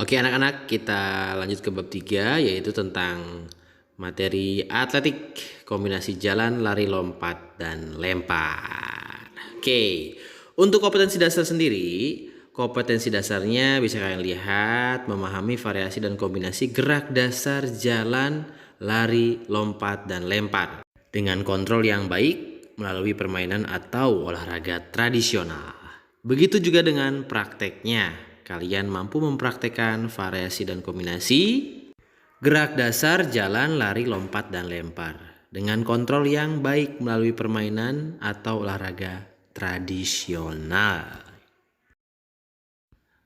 Oke anak-anak, kita lanjut ke bab 3 yaitu tentang materi atletik, kombinasi jalan, lari, lompat, dan lempar. Oke, untuk kompetensi dasar sendiri, kompetensi dasarnya bisa kalian lihat memahami variasi dan kombinasi gerak dasar jalan, lari, lompat, dan lempar dengan kontrol yang baik melalui permainan atau olahraga tradisional. Begitu juga dengan prakteknya. Kalian mampu mempraktekkan variasi dan kombinasi gerak dasar, jalan, lari, lompat, dan lempar dengan kontrol yang baik melalui permainan atau olahraga tradisional.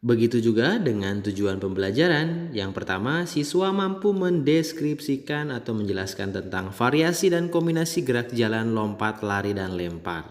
Begitu juga dengan tujuan pembelajaran. Yang pertama, siswa mampu mendeskripsikan atau menjelaskan tentang variasi dan kombinasi gerak jalan, lompat, lari, dan lempar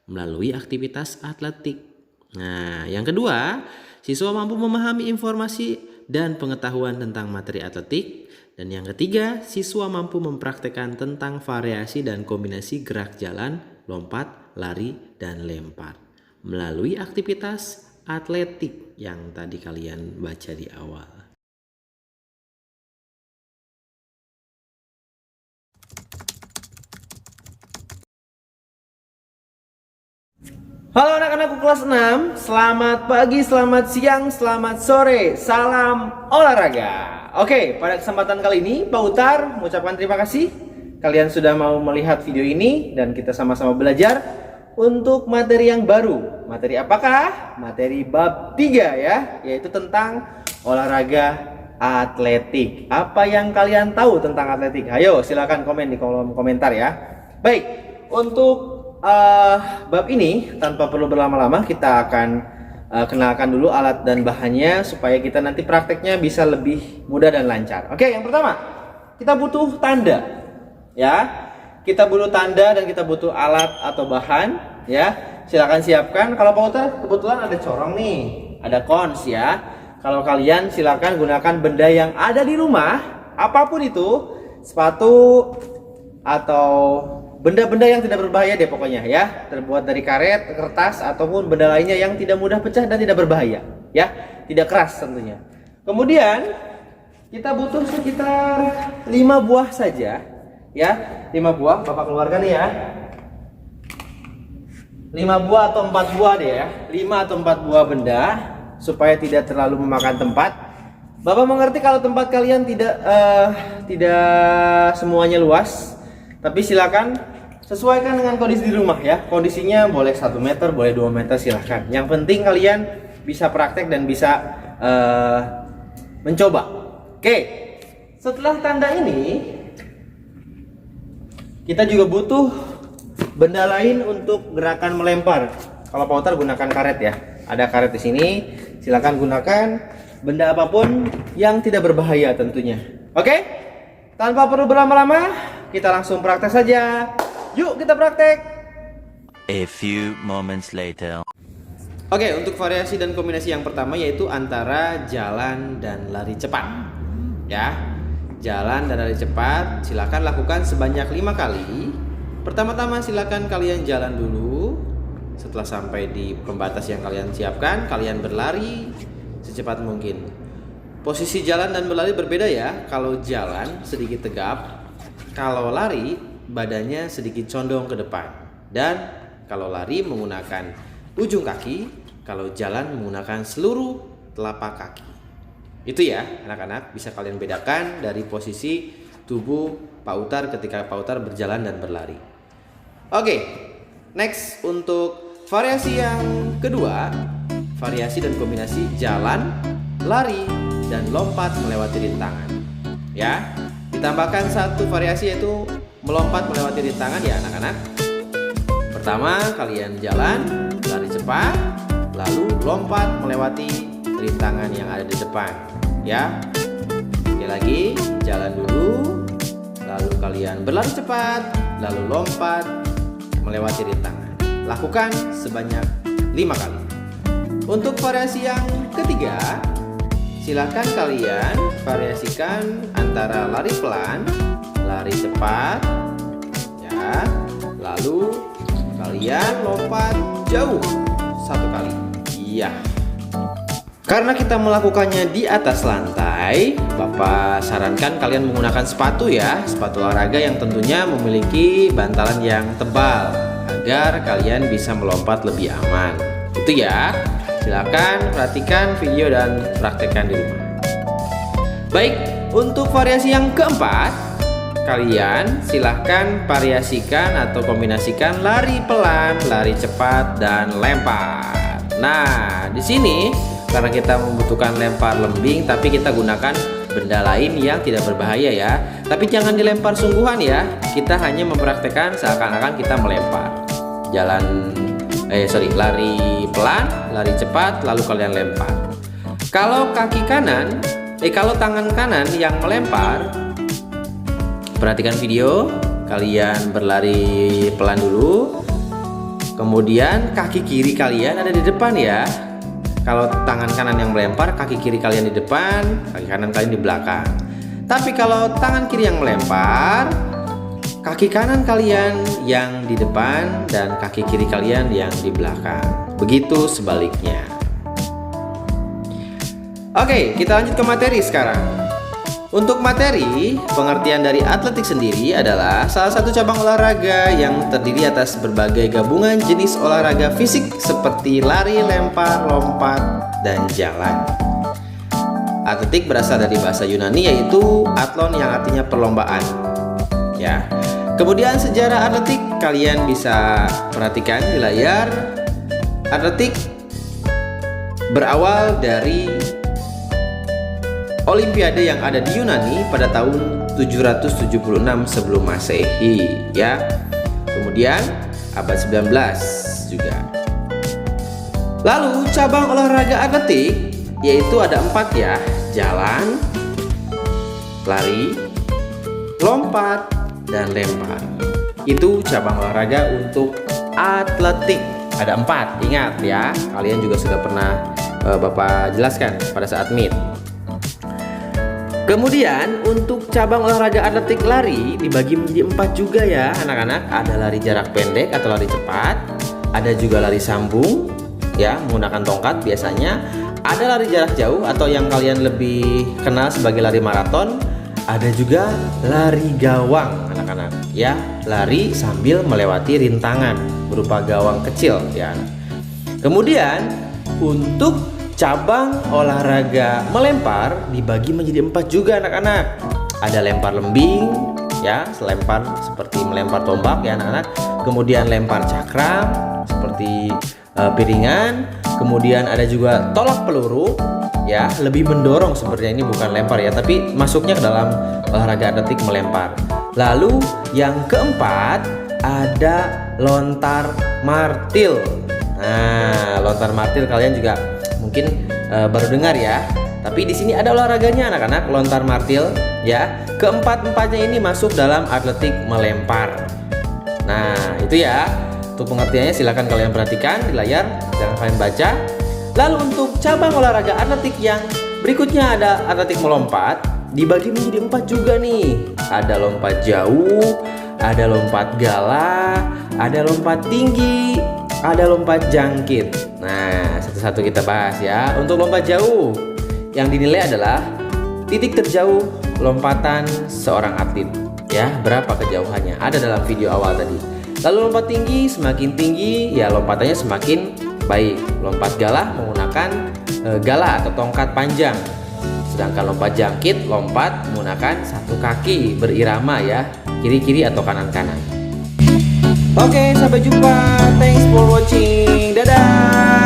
melalui aktivitas atletik. Nah, yang kedua, siswa mampu memahami informasi dan pengetahuan tentang materi atletik. Dan yang ketiga, siswa mampu mempraktekkan tentang variasi dan kombinasi gerak jalan, lompat, lari, dan lempar melalui aktivitas atletik yang tadi kalian baca di awal. Halo anak-anakku kelas 6, selamat pagi, selamat siang, selamat sore, salam olahraga. Oke, pada kesempatan kali ini Pak Utar mengucapkan terima kasih kalian sudah mau melihat video ini dan kita sama-sama belajar untuk materi yang baru. Materi apakah? Materi bab 3 ya, yaitu tentang olahraga atletik. Apa yang kalian tahu tentang atletik? Ayo silakan komen di kolom komentar ya. Baik, untuk bab ini tanpa perlu berlama-lama kita akan kenalkan dulu alat dan bahannya supaya kita nanti prakteknya bisa lebih mudah dan lancar. Oke, yang pertama kita butuh tanda ya, kita butuh tanda dan kita butuh alat atau bahan ya. Silakan siapkan. Kalau Pak Utar kebetulan ada corong nih, ada kons ya. Kalau kalian silakan gunakan benda yang ada di rumah, apapun itu, sepatu atau benda-benda yang tidak berbahaya deh pokoknya ya, terbuat dari karet, kertas, ataupun benda lainnya yang tidak mudah pecah dan tidak berbahaya ya, tidak keras tentunya. Kemudian kita butuh sekitar 5 buah saja ya, 5 buah, Bapak keluarkan nih ya, 5 buah atau 4 buah deh ya, 5 atau 4 buah benda supaya tidak terlalu memakan tempat. Bapak mengerti kalau tempat kalian tidak semuanya luas, tapi silakan sesuaikan dengan kondisi di rumah ya. Kondisinya boleh 1 meter, boleh 2 meter, silahkan. Yang penting kalian bisa praktek dan bisa mencoba. Oke, setelah tanda ini kita juga butuh benda lain untuk gerakan melempar. Kalau Pak Utar gunakan karet ya. Ada karet di sini. Silakan gunakan benda apapun yang tidak berbahaya tentunya. Oke? Tanpa perlu berlama-lama, kita langsung praktek saja. Yuk kita praktek. A few moments later. Oke, untuk variasi dan kombinasi yang pertama yaitu antara jalan dan lari cepat. Ya, jalan dan lari cepat silakan lakukan sebanyak 5 kali. Pertama-tama silakan kalian jalan dulu. Setelah sampai di pembatas yang kalian siapkan, kalian berlari secepat mungkin. Posisi jalan dan berlari berbeda ya. Kalau jalan sedikit tegap, kalau lari badannya sedikit condong ke depan. Dan kalau lari menggunakan ujung kaki, kalau jalan menggunakan seluruh telapak kaki. Itu ya anak-anak, bisa kalian bedakan dari posisi tubuh Pak Utar ketika Pak Utar berjalan dan berlari. Oke, next untuk variasi yang kedua, variasi dan kombinasi jalan, lari, dan lompat melewati rintangan. Ya, ditambahkan satu variasi yaitu melompat melewati rintangan ya anak-anak. Pertama kalian jalan, lari cepat, lalu lompat melewati rintangan yang ada di depan. Ya, sekali lagi jalan dulu, lalu kalian berlari cepat, lalu lompat melewati rintangan. Lakukan sebanyak 5 kali. Untuk variasi yang ketiga, silakan kalian variasikan antara lari pelan, lari cepat, ya. Lalu kalian lompat jauh 1 kali. Iya. Karena kita melakukannya di atas lantai, Bapak sarankan kalian menggunakan sepatu ya, sepatu olahraga yang tentunya memiliki bantalan yang tebal agar kalian bisa melompat lebih aman. Itu ya. Silakan perhatikan video dan praktekkan di rumah. Baik, untuk variasi yang keempat, kalian silahkan variasikan atau kombinasikan lari pelan, lari cepat, dan lempar. Nah, di sini karena kita membutuhkan lempar lembing, tapi kita gunakan benda lain yang tidak berbahaya ya. Tapi jangan dilempar sungguhan ya. Kita hanya mempraktekkan seakan-akan kita melempar. Lari pelan, lari cepat, lalu kalian lempar. Kalau kalau tangan kanan yang melempar, perhatikan video, kalian berlari pelan dulu. Kemudian kaki kiri kalian ada di depan ya. Kalau tangan kanan yang melempar, kaki kiri kalian di depan, kaki kanan kalian di belakang. Tapi kalau tangan kiri yang melempar, kaki kanan kalian yang di depan dan kaki kiri kalian yang di belakang. Begitu sebaliknya. Oke, kita lanjut ke materi sekarang. Untuk materi, pengertian dari atletik sendiri adalah salah satu cabang olahraga yang terdiri atas berbagai gabungan jenis olahraga fisik seperti lari, lempar, lompat, dan jalan. Atletik berasal dari bahasa Yunani yaitu athlon yang artinya perlombaan. Ya. Kemudian sejarah atletik kalian bisa perhatikan di layar. Atletik berawal dari Olimpiade yang ada di Yunani pada tahun 776 sebelum Masehi ya. Kemudian abad 19 juga. Lalu cabang olahraga atletik yaitu ada 4 ya. Jalan, lari, lompat, dan lempar. Itu cabang olahraga untuk atletik. Ada 4, ingat ya. Kalian juga sudah pernah Bapak jelaskan pada saat meet. Kemudian untuk cabang olahraga atletik lari dibagi menjadi 4 juga ya anak-anak. Ada lari jarak pendek atau lari cepat, ada juga lari sambung ya menggunakan tongkat biasanya, ada lari jarak jauh atau yang kalian lebih kenal sebagai lari maraton, ada juga lari gawang anak-anak ya, lari sambil melewati rintangan berupa gawang kecil ya. Kemudian untuk cabang olahraga melempar dibagi menjadi 4 juga anak-anak. Ada lempar lembing ya, selempar seperti melempar tombak ya anak-anak. Kemudian lempar cakram seperti piringan. Kemudian ada juga tolak peluru ya, lebih mendorong sebenarnya, ini bukan lempar ya, tapi masuknya ke dalam olahraga atletik melempar. Lalu yang keempat ada lontar martil. Nah, lontar martil kalian juga mungkin baru dengar ya. Tapi di sini ada olahraganya anak-anak, lontar martil ya. Keempat-empatnya ini masuk dalam atletik melempar. Nah, itu ya. Untuk pengertiannya silahkan kalian perhatikan di layar, jangan kalian baca. Lalu untuk cabang olahraga atletik yang berikutnya ada atletik melompat, dibagi menjadi 4 juga nih. Ada lompat jauh, ada lompat gala, ada lompat tinggi, ada lompat jangkit. Nah, satu-satu kita bahas ya. Untuk lompat jauh, yang dinilai adalah titik terjauh lompatan seorang atlet ya, berapa kejauhannya, ada dalam video awal tadi. Lalu lompat tinggi, semakin tinggi ya lompatannya semakin baik. Lompat galah menggunakan galah atau tongkat panjang. Sedangkan lompat jangkit, lompat menggunakan satu kaki berirama ya, kiri-kiri atau kanan-kanan. Oke, sampai jumpa. Thanks for watching. Dadah.